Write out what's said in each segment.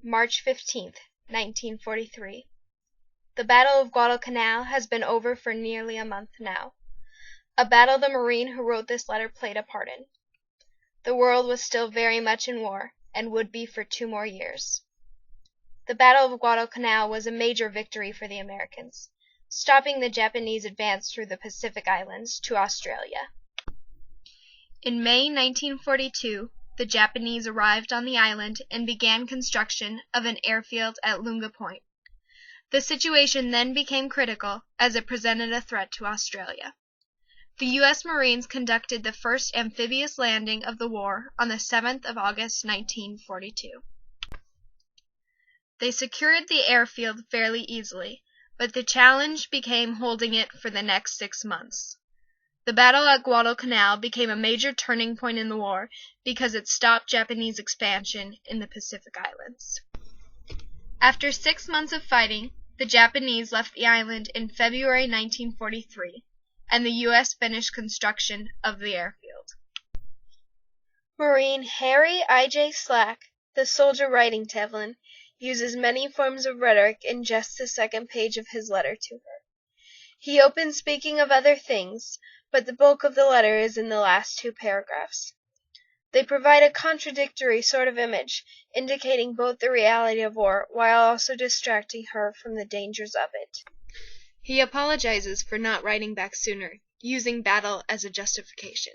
March 15th, 1943. The Battle of Guadalcanal has been over for nearly a month now, a battle the Marine who wrote this letter played a part in. The world was still very much in war, and would be for 2 more years. The Battle of Guadalcanal was a major victory for the Americans, stopping the Japanese advance through the Pacific Islands to Australia. In May 1942, the Japanese arrived on the island and began construction of an airfield at Lunga Point. The situation then became critical as it presented a threat to Australia. The U.S. Marines conducted the first amphibious landing of the war on the 7th of August 1942. They secured the airfield fairly easily, but the challenge became holding it for the next 6 months. The battle at Guadalcanal became a major turning point in the war because it stopped Japanese expansion in the Pacific Islands. After 6 months of fighting, the Japanese left the island in February 1943, and the U.S. finished construction of the airfield. Marine Henry I.J. the soldier writing to Evelyn, uses many forms of rhetoric in just the second page of his letter to her. He opens speaking of other things, but the bulk of the letter is in the last 2 paragraphs. They provide a contradictory sort of image, indicating both the reality of war while also distracting her from the dangers of it. He apologizes for not writing back sooner, using battle as a justification.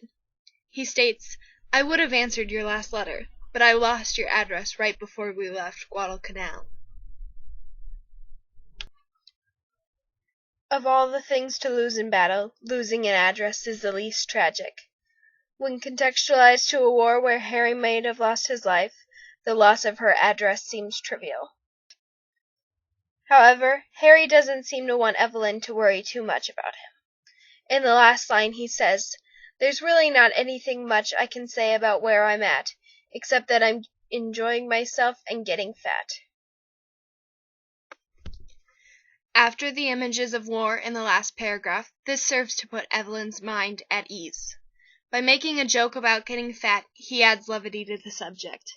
He states, "I would have answered your last letter, but I lost your address right before we left Guadalcanal." Of all the things to lose in battle, losing an address is the least tragic. When contextualized to a war where Harry might have lost his life, the loss of her address seems trivial. However, Harry doesn't seem to want Evelyn to worry too much about him. In the last line he says, "There's really not anything much I can say about where I'm at, except that I'm enjoying myself and getting fat." After the images of war in the last paragraph, this serves to put Evelyn's mind at ease. By making a joke about getting fat, he adds levity to the subject.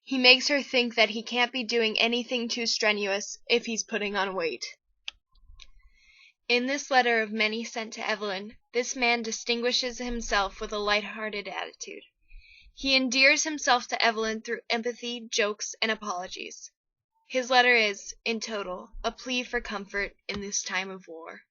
He makes her think that he can't be doing anything too strenuous if he's putting on weight. In this letter of many sent to Evelyn, this man distinguishes himself with a light-hearted attitude. He endears himself to Evelyn through empathy, jokes, and apologies. His letter is, in total, a plea for comfort in this time of war.